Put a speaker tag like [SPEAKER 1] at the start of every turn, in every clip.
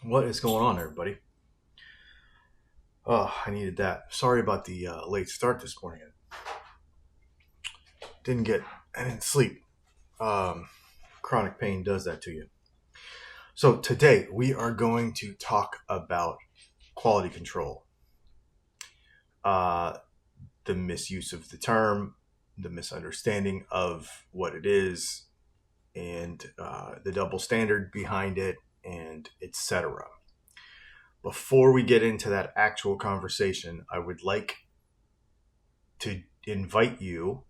[SPEAKER 1] What is going on, everybody? Oh, I needed that. Sorry about the late start this morning. I didn't sleep. Um, Chronic pain does that to you. So today we are going to talk about quality control. The misuse of the term, the misunderstanding of what it is, and the double standard behind it, and etc. Before we get into that actual conversation, I would like to invite you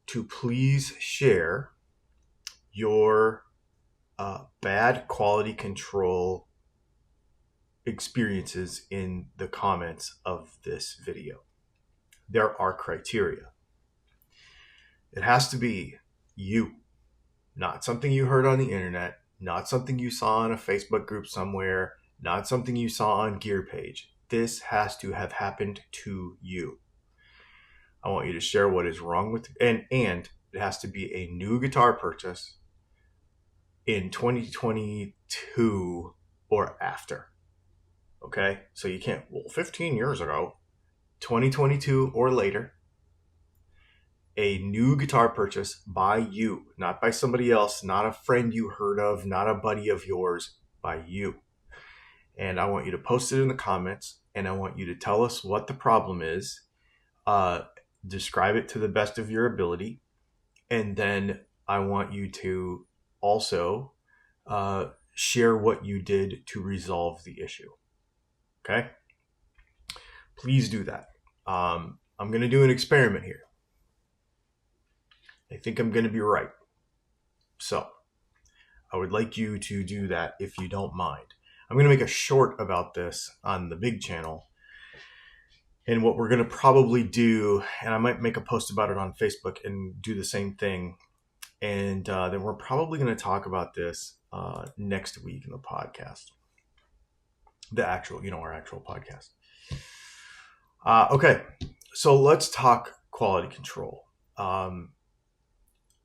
[SPEAKER 1] to please share your bad quality control experiences in the comments of this video. There are criteria. It has to be you, not something you heard on the internet, not something you saw in a Facebook group somewhere, not something you saw on Gear Page. This has to have happened to you. I want you to share what is wrong with it, and it has to be a new guitar purchase in 2022 or after. Okay? So you can't, 15 years ago, 2022 or later, a new guitar purchase by you, not by somebody else, not a friend you heard of, not a buddy of yours, by you. And I want you to post it in the comments, and I want you to tell us what the problem is, describe it to the best of your ability, and then I want you to also share what you did to resolve the issue. Okay? Please do that. I'm going to do an experiment here. I think I'm going to be right. So I would like you to do that if you don't mind. I'm going to make a short about this on the big channel. And what we're going to probably do, and I might make a post about it on Facebook and do the same thing. And then we're probably going to talk about this next week in the podcast. Our actual podcast. Okay, so let's talk quality control.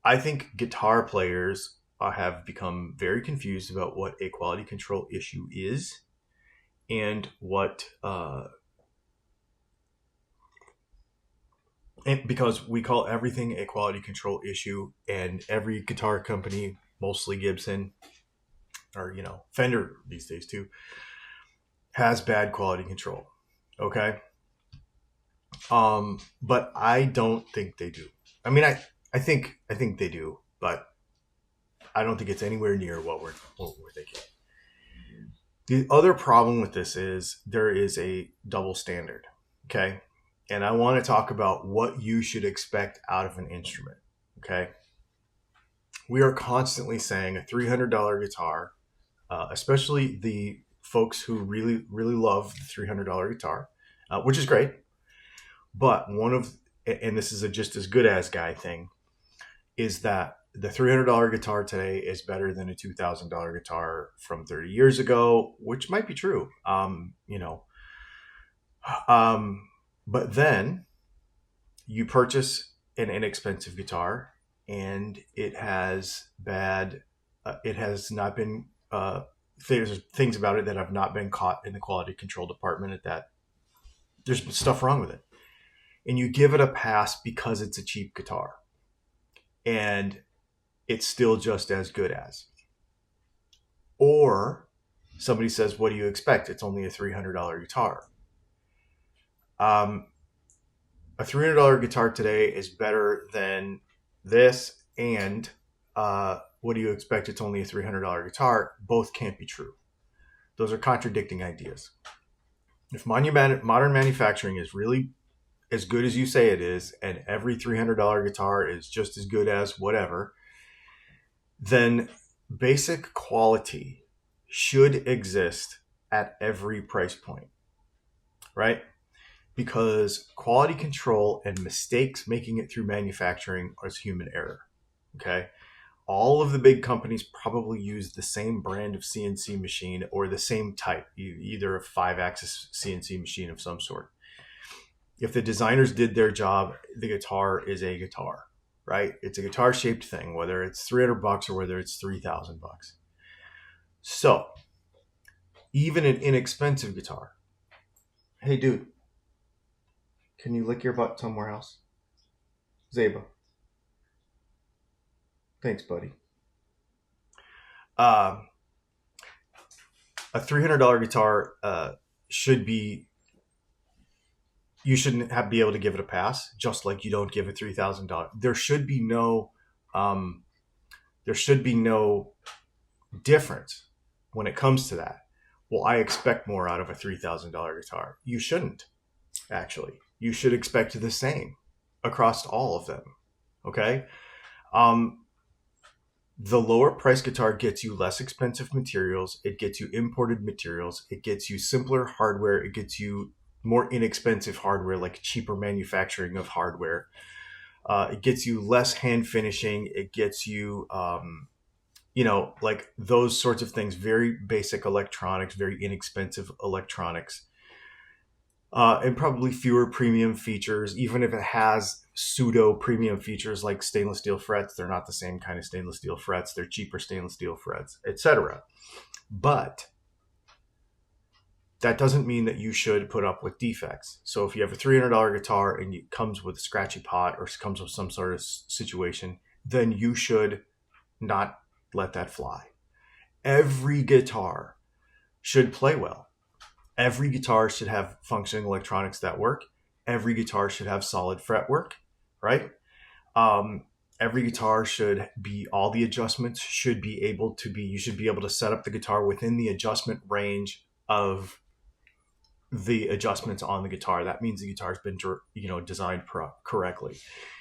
[SPEAKER 1] I think guitar players have become very confused about what a quality control issue is and because we call everything a quality control issue, and every guitar company, mostly Gibson or Fender these days too, has bad quality control. Okay. But I don't think they do. I mean, I think they do, but I don't think it's anywhere near what we're thinking. The other problem with this is there is a double standard. Okay. And I want to talk about what you should expect out of an instrument. Okay. We are constantly saying a $300 guitar, especially the folks who really, really love the $300 guitar, which is great. But and this is a just as good as guy thing, is that the $300 guitar today is better than a $2,000 guitar from 30 years ago, which might be true. But then you purchase an inexpensive guitar and it has not been, there's things about it that have not been caught in the quality control department there's stuff wrong with it. And you give it a pass because it's a cheap guitar. And it's still just as good as. Or somebody says, what do you expect? It's only a $300 guitar. A $300 guitar today is better than this, and what do you expect? It's only a $300 guitar. Both can't be true. Those are contradicting ideas. If modern manufacturing is really as good as you say it is, and every $300 guitar is just as good as whatever, then basic quality should exist at every price point, right? Because quality control and mistakes making it through manufacturing is human error, okay? All of the big companies probably use the same brand of CNC machine or the same type, either a 5-axis CNC machine of some sort. If the designers did their job, the guitar is a guitar, right? It's a guitar-shaped thing, whether it's $300 or whether it's $3,000. So even an inexpensive guitar. Hey, dude, can you lick your butt somewhere else? Zeba. Thanks, buddy. A $300 guitar you shouldn't be able to give it a pass, just like you don't give a $3,000. There should be no difference when it comes to that. Well, I expect more out of a $3,000 guitar. You shouldn't, actually. You should expect the same across all of them. Okay? The lower price guitar gets you less expensive materials. It gets you imported materials. It gets you simpler hardware. It gets you more inexpensive hardware, like cheaper manufacturing of hardware. It gets you less hand finishing. It gets you, like those sorts of things, very basic electronics, very inexpensive electronics. And probably fewer premium features, even if it has pseudo premium features like stainless steel frets. They're not the same kind of stainless steel frets. They're cheaper stainless steel frets, etc. But that doesn't mean that you should put up with defects. So if you have a $300 guitar and it comes with a scratchy pot or comes with some sort of situation, then you should not let that fly. Every guitar should play well. Every guitar should have functioning electronics that work. Every guitar should have solid fretwork, right? Every guitar should be, all the adjustments should be able to be, you should be able to set up the guitar within the adjustment range of the adjustments on the guitar. That means the guitar's been, designed correctly.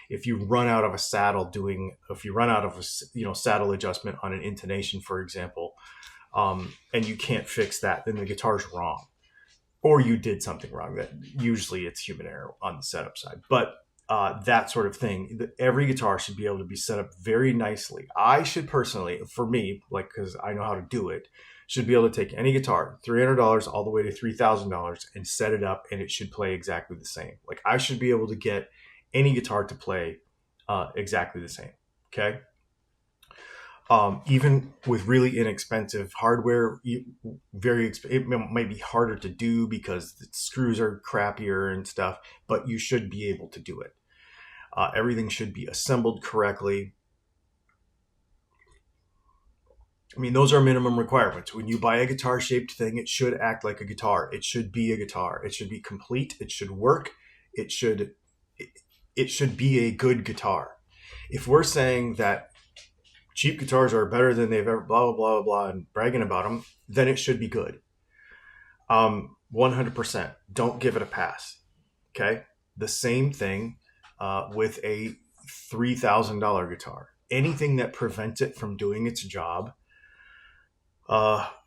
[SPEAKER 1] If you run out of a saddle saddle adjustment on an intonation, for example, and you can't fix that, then the guitar's wrong. Or you did something wrong. That usually it's human error on the setup side. But that sort of thing, every guitar should be able to be set up very nicely. I should personally, for me, because I know how to do it, should be able to take any guitar, $300 all the way to $3,000, and set it up, and it should play exactly the same. Like, I should be able to get any guitar to play exactly the same. Okay. Even with really inexpensive hardware, it might be harder to do because the screws are crappier and stuff, but you should be able to do it. Everything should be assembled correctly. I mean, those are minimum requirements. When you buy a guitar-shaped thing, it should act like a guitar. It should be a guitar. It should be complete. It should work. It should be a good guitar. If we're saying that cheap guitars are better than they've ever, blah, blah, blah, blah, and bragging about them, then it should be good. 100%. Don't give it a pass. Okay? The same thing with a $3,000 guitar. Anything that prevents it from doing its job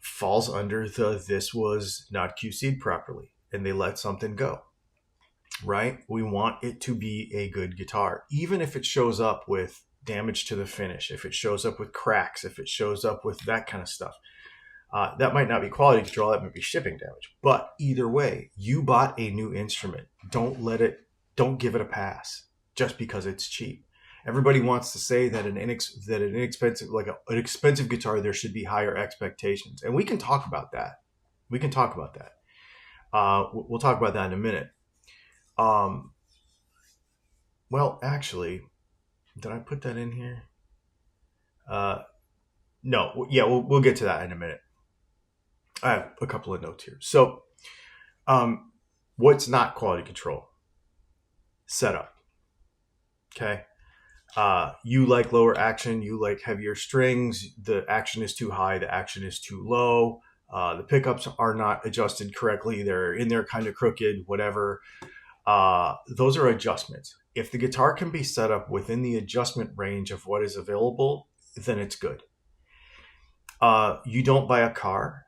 [SPEAKER 1] falls under this was not QC'd properly, and they let something go. Right? We want it to be a good guitar, even if it shows up with damage to the finish, if it shows up with cracks, if it shows up with that kind of stuff. That might not be quality control, that might be shipping damage. But either way, you bought a new instrument. Don't give it a pass just because it's cheap. Everybody wants to say that an expensive guitar, there should be higher expectations. And we can talk about that. We'll talk about that in a minute. Well, actually, did I put that in here? No. Yeah, we'll get to that in a minute. I have a couple of notes here. So, what's not quality control? Setup. Okay. You like lower action. You like heavier strings. The action is too high. The action is too low. The pickups are not adjusted correctly. They're in there kind of crooked, whatever. Those are adjustments. If the guitar can be set up within the adjustment range of what is available, then it's good. You don't buy a car.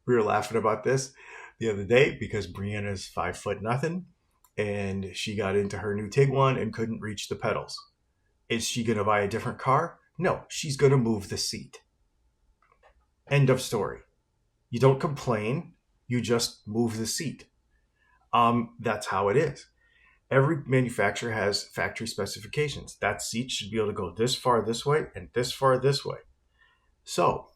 [SPEAKER 1] We were laughing about this the other day because Brianna's 5'0", and she got into her new Tiguan and couldn't reach the pedals. Is she going to buy a different car? No, she's going to move the seat. End of story. You don't complain. You just move the seat. That's how it is. Every manufacturer has factory specifications. That seat should be able to go this far this way and this far this way. So,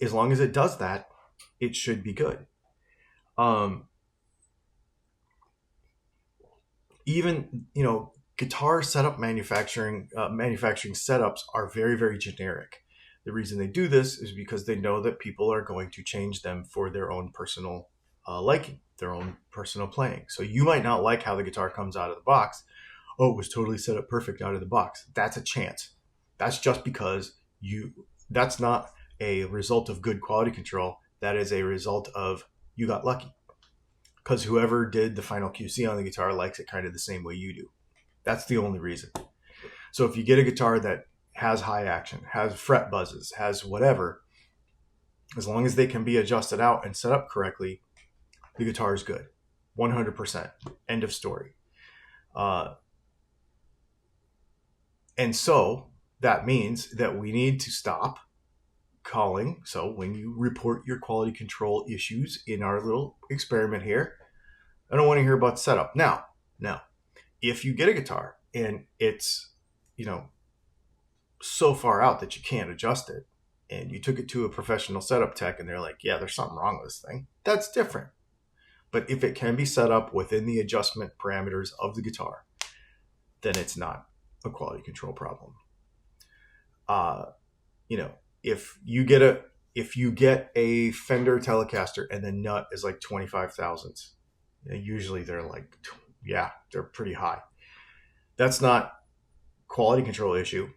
[SPEAKER 1] as long as it does that, it should be good. Even, guitar setup manufacturing setups are very, very generic. The reason they do this is because they know that people are going to change them for their own personal liking, their own personal playing. So you might not like how the guitar comes out of the box. Oh, it was totally set up perfect out of the box. That's a chance. That's just because that's not a result of good quality control. That is a result of you got lucky. Because whoever did the final QC on the guitar likes it kind of the same way you do. That's the only reason. So if you get a guitar that has high action, has fret buzzes, has whatever, as long as they can be adjusted out and set up correctly, the guitar is good. 100%. End of story. And so that means that we need to stop calling. So when you report your quality control issues in our little experiment here, I don't want to hear about setup. Now, if you get a guitar and it's, so far out that you can't adjust it, and you took it to a professional setup tech and they're like, yeah, there's something wrong with this thing, that's different. But if it can be set up within the adjustment parameters of the guitar, then it's not a quality control problem. If you get a Fender Telecaster and the nut is like 25 thousandths, usually they're like, they're pretty high. That's not quality control issue.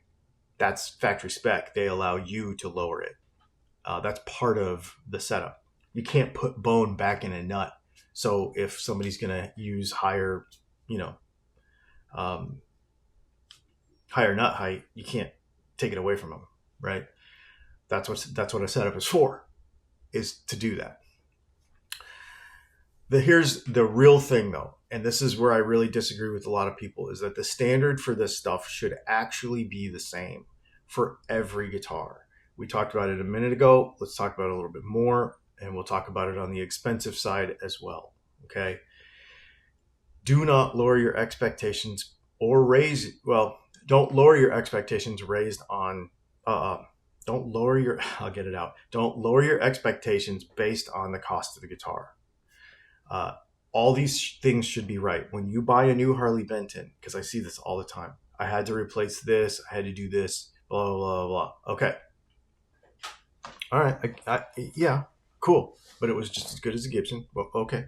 [SPEAKER 1] That's factory spec. They allow you to lower it. That's part of the setup. You can't put bone back in a nut. So if somebody's going to use higher nut height, you can't take it away from them, right? That's what a setup is for, is to do that. Here's the real thing, though, and this is where I really disagree with a lot of people, is that the standard for this stuff should actually be the same for every guitar. We talked about it a minute ago. Let's talk about it a little bit more, and we'll talk about it on the expensive side as well, okay? Do not lower your expectations or don't lower your expectations don't lower your expectations based on the cost of the guitar. All these things should be right. When you buy a new Harley Benton, because I see this all the time, I had to replace this, I had to do this, blah, blah, blah. Okay. All right. Yeah, cool. But it was just as good as a Gibson. Well, okay.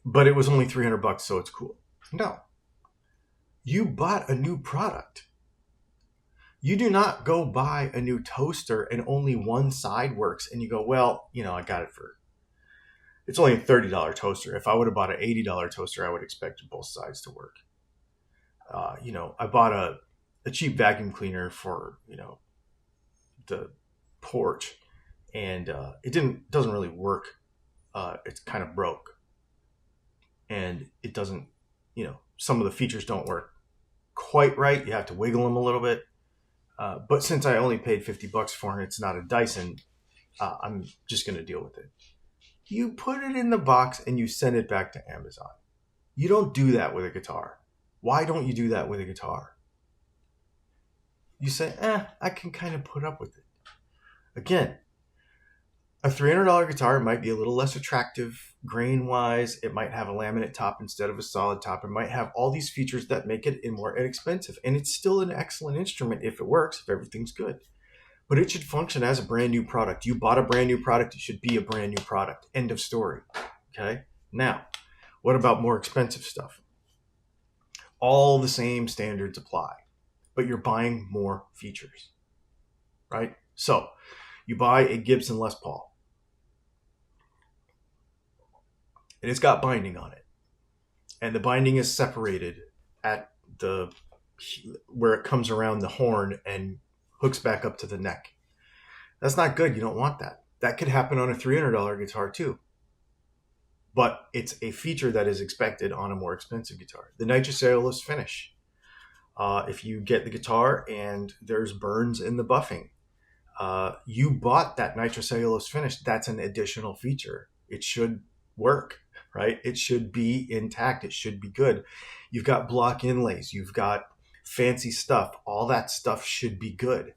[SPEAKER 1] But it was only $300, so it's cool. No. You bought a new product. You do not go buy a new toaster and only one side works and you go, well, I got it it's only a $30 toaster. If I would have bought an $80 toaster, I would expect both sides to work. I bought a cheap vacuum cleaner for, the porch, and it doesn't really work. It's kind of broke, and it doesn't, some of the features don't work quite right. You have to wiggle them a little bit. But since I only paid $50 for it, it's not a Dyson, I'm just going to deal with it. You put it in the box and you send it back to Amazon. You don't do that with a guitar. Why don't you do that with a guitar? You say, I can kind of put up with it. Again, a $300 guitar might be a little less attractive grain-wise. It might have a laminate top instead of a solid top. It might have all these features that make it more inexpensive. And it's still an excellent instrument if it works, if everything's good. But it should function as a brand new product. You bought a brand new product, it should be a brand new product. End of story. Okay? Now, what about more expensive stuff? All the same standards apply, but you're buying more features, right? So, you buy a Gibson Les Paul, and it's got binding on it, and the binding is separated at where it comes around the horn and hooks back up to the neck. That's not good. You don't want that. That could happen on a $300 guitar too. But it's a feature that is expected on a more expensive guitar. The nitrocellulose finish. If you get the guitar and there's burns in the buffing, you bought that nitrocellulose finish. That's an additional feature. It should work, right? It should be intact. It should be good. You've got block inlays. You've got fancy stuff. All that stuff should be good.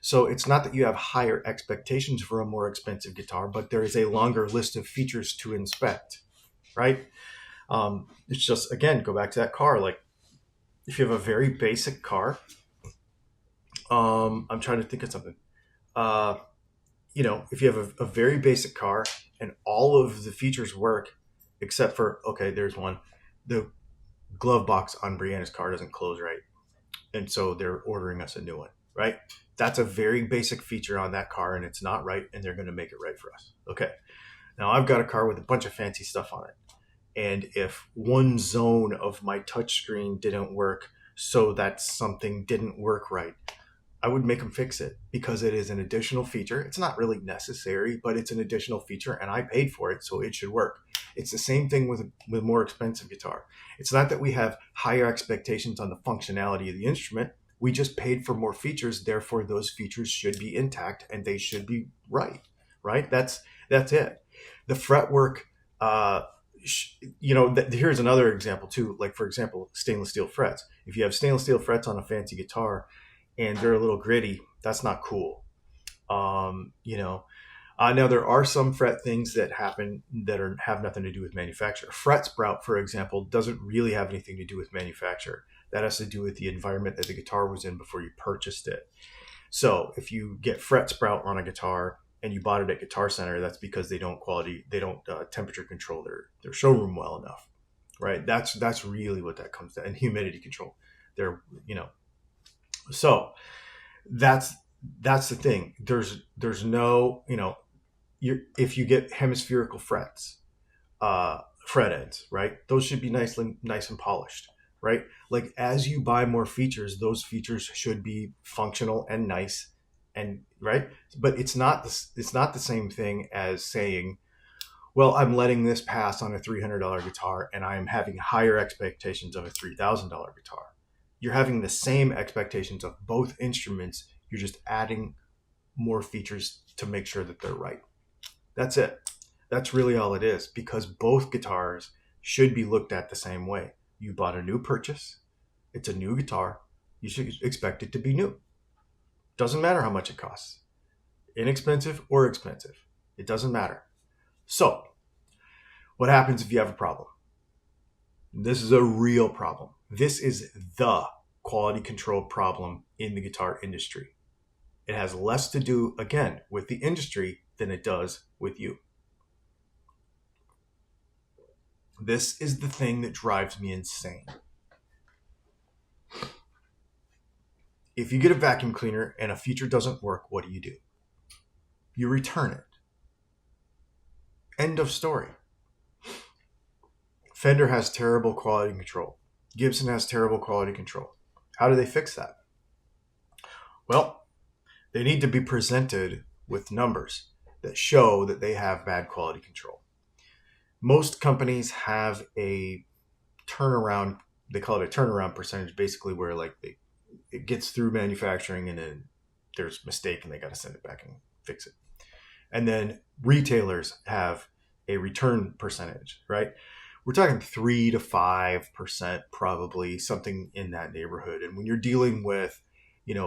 [SPEAKER 1] So it's not that you have higher expectations for a more expensive guitar, but there is a longer list of features to inspect, right? It's just, again, go back to that car. Like if you have a very basic car, I'm trying to think of something. If you have a very basic car and all of the features work, except for, okay, there's one, the glove box on Brianna's car doesn't close right. And so they're ordering us a new one, right? That's a very basic feature on that car and it's not right. And they're going to make it right for us. Okay. Now I've got a car with a bunch of fancy stuff on it. And if one zone of my touchscreen didn't work, so that something didn't work right, I would make them fix it because it is an additional feature. It's not really necessary, but it's an additional feature and I paid for it, so it should work. It's the same thing with more expensive guitar. It's not that we have higher expectations on the functionality of the instrument. We just paid for more features, therefore those features should be intact and they should be right? That's it. The fretwork, here's another example too. Like for example, stainless steel frets. If you have stainless steel frets on a fancy guitar and they're a little gritty, that's not cool. Now there are some fret things that happen that have nothing to do with manufacture. Fret sprout, for example, doesn't really have anything to do with manufacture. That has to do with the environment that the guitar was in before you purchased it. So if you get fret sprout on a guitar and you bought it at Guitar Center, that's because they don't temperature control their showroom well enough, right? That's really what that comes to, and humidity control. So that's the thing. There's no, if you get hemispherical frets, fret ends, right? Those should be nice and polished, right? Like as you buy more features, those features should be functional and nice, and right. But it's not the same thing as saying, well, I'm letting this pass on a $300 guitar, and I am having higher expectations of a $3,000 guitar. You're having the same expectations of both instruments. You're just adding more features to make sure that they're right. That's it. That's really all it is, because both guitars should be looked at the same way. You bought a new purchase. It's a new guitar. You should expect it to be new. Doesn't matter how much it costs. Inexpensive or expensive. It doesn't matter. So, what happens if you have a problem? This is a real problem. This is the quality control problem in the guitar industry. It has less to do, again, with the industry than it does with you. This is the thing that drives me insane. If you get a vacuum cleaner and a feature doesn't work, what do? You return it. End of story. Fender has terrible quality control. Gibson has terrible quality control. How do they fix that? Well, they need to be presented with numbers that show that they have bad quality control. Most companies have a turnaround, they call it a turnaround percentage, basically where like it gets through manufacturing and then there's a mistake and they got to send it back and fix it. And then retailers have a return percentage, right? We're talking 3 to 5%, probably something in that neighborhood. And when you're dealing with,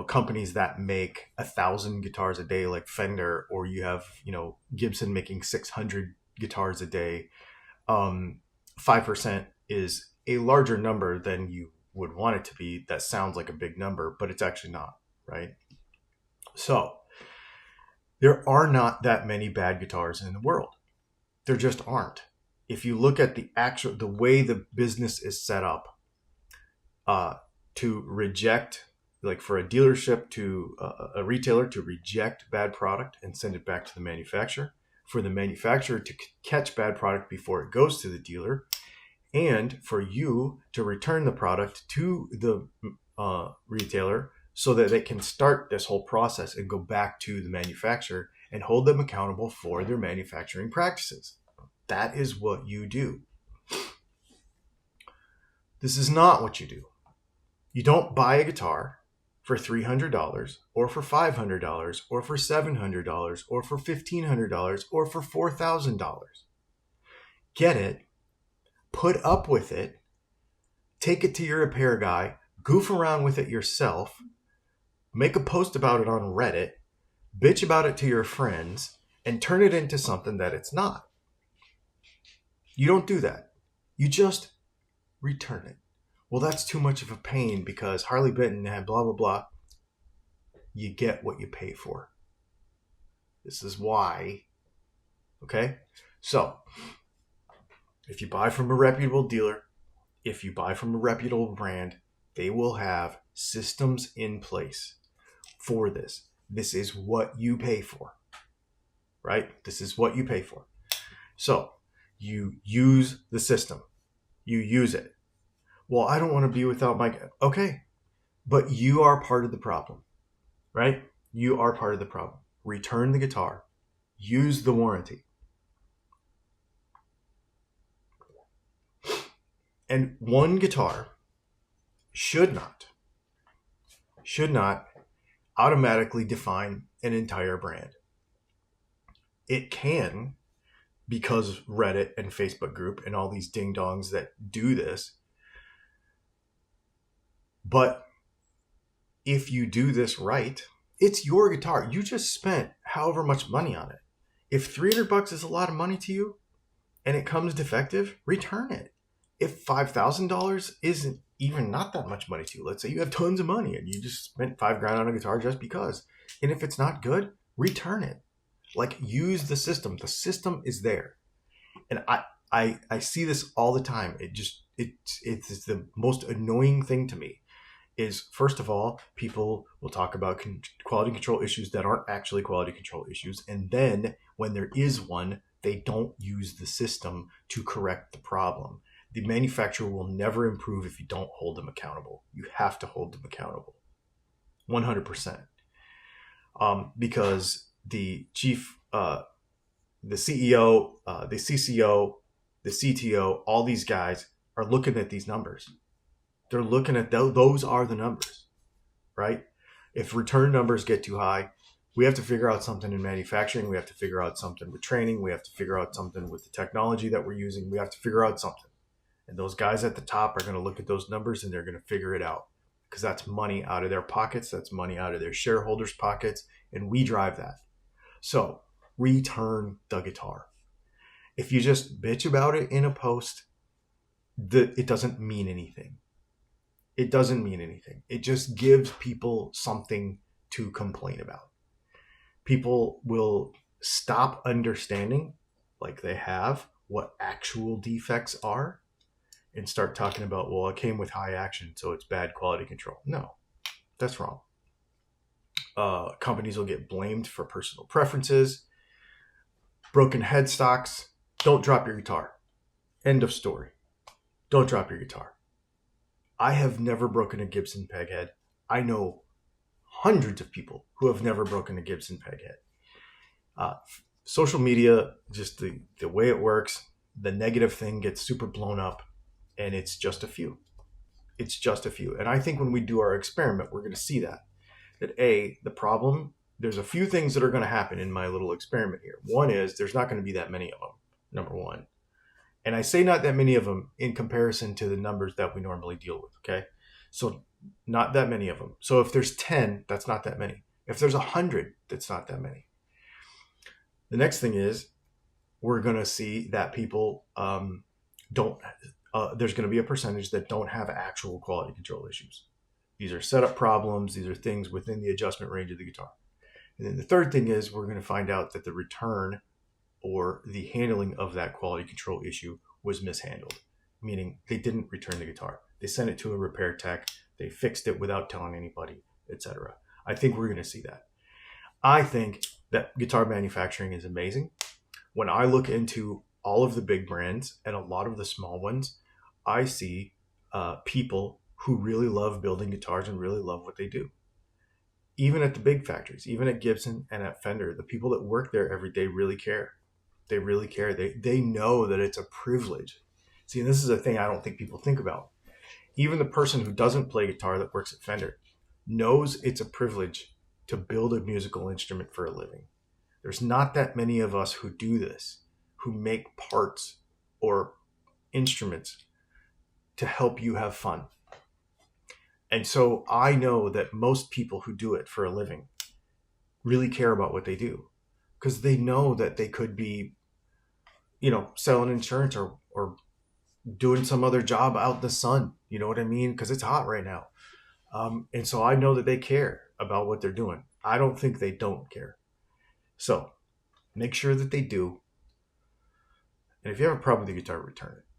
[SPEAKER 1] companies that make 1,000 guitars a day, like Fender, or you have, Gibson making 600 guitars a day, 5% is a larger number than you would want it to be. That sounds like a big number, but it's actually not, right? So there are not that many bad guitars in the world. There just aren't. If you look at the way the business is set up, to reject, like for a dealership to a retailer to reject bad product and send it back to the manufacturer, for the manufacturer to catch bad product before it goes to the dealer, and for you to return the product to the retailer so that they can start this whole process and go back to the manufacturer and hold them accountable for their manufacturing practices. That is what you do. This is not what you do. You don't buy a guitar for $300 or for $500 or for $700 or for $1,500 or for $4,000. Get it, put up with it, take it to your repair guy, goof around with it yourself, make a post about it on Reddit, bitch about it to your friends, and turn it into something that it's not. You don't do that. You just return it. Well, that's too much of a pain because Harley Benton had blah, blah, blah. You get what you pay for. This is why. Okay? So, if you buy from a reputable dealer, if you buy from a reputable brand, they will have systems in place for this. This is what you pay for, right? This is what you pay for. So you use the system. You use it. Well, I don't want to be without my... Okay, but you are part of the problem, right? You are part of the problem. Return the guitar. Use the warranty. And one guitar should not automatically define an entire brand. It can, because Reddit and Facebook group and all these ding-dongs that do this. But if you do this right, it's your guitar. You just spent however much money on it. If $300 is a lot of money to you and it comes defective, return it. If $5,000 isn't even not that much money to you, let's say you have tons of money and you just spent $5,000 on a guitar just because. And if it's not good, return it. Like, use the system. The system is there. And I see this all the time. It's the most annoying thing to me is, first of all, people will talk about quality control issues that aren't actually quality control issues. And then when there is one, they don't use the system to correct the problem. The manufacturer will never improve if you don't hold them accountable. You have to hold them accountable. 100%. Because the chief, the CEO, the CCO, the CTO, all these guys are looking at these numbers. They're looking at those are the numbers, right? If return numbers get too high, we have to figure out something in manufacturing. We have to figure out something with training. We have to figure out something with the technology that we're using. We have to figure out something. And those guys at the top are going to look at those numbers and they're going to figure it out, because that's money out of their pockets. That's money out of their shareholders' pockets. And we drive that. So return the guitar. If you just bitch about it in a post, it doesn't mean anything. It doesn't mean anything. It just gives people something to complain about. People will stop understanding, like they have, what actual defects are, and start talking about, well, it came with high action, so it's bad quality control. No, that's wrong. Companies will get blamed for personal preferences. Broken headstocks. Don't drop your guitar. End of story. Don't drop your guitar. I have never broken a Gibson peg head. I know hundreds of people who have never broken a Gibson peg head. Social media, just the way it works, the negative thing gets super blown up, and it's just a few. It's just a few. And I think when we do our experiment, we're going to see that the problem, there's a few things that are going to happen in my little experiment here. One is there's not going to be that many of them, number one. And I say not that many of them in comparison to the numbers that we normally deal with, okay? So not that many of them. So if there's 10, that's not that many. If there's 100, that's not that many. The next thing is we're going to see that people there's going to be a percentage that don't have actual quality control issues. These are setup problems. These are things within the adjustment range of the guitar. And then the third thing is we're going to find out that the return or the handling of that quality control issue was mishandled, meaning they didn't return the guitar. They sent it to a repair tech. They fixed it without telling anybody, etc. I think we're going to see that. I think that guitar manufacturing is amazing. When I look into all of the big brands and a lot of the small ones, I see people who really love building guitars and really love what they do. Even at the big factories, even at Gibson and at Fender, the people that work there every day really care. They really care. They know that it's a privilege. See, and this is a thing I don't think people think about. Even the person who doesn't play guitar that works at Fender knows it's a privilege to build a musical instrument for a living. There's not that many of us who do this, who make parts or instruments to help you have fun. And so I know that most people who do it for a living really care about what they do, because they know that they could be, selling insurance or doing some other job out in the sun. You know what I mean? Because it's hot right now. And so I know that they care about what they're doing. I don't think they don't care. So make sure that they do. And if you have a problem with the guitar, return it.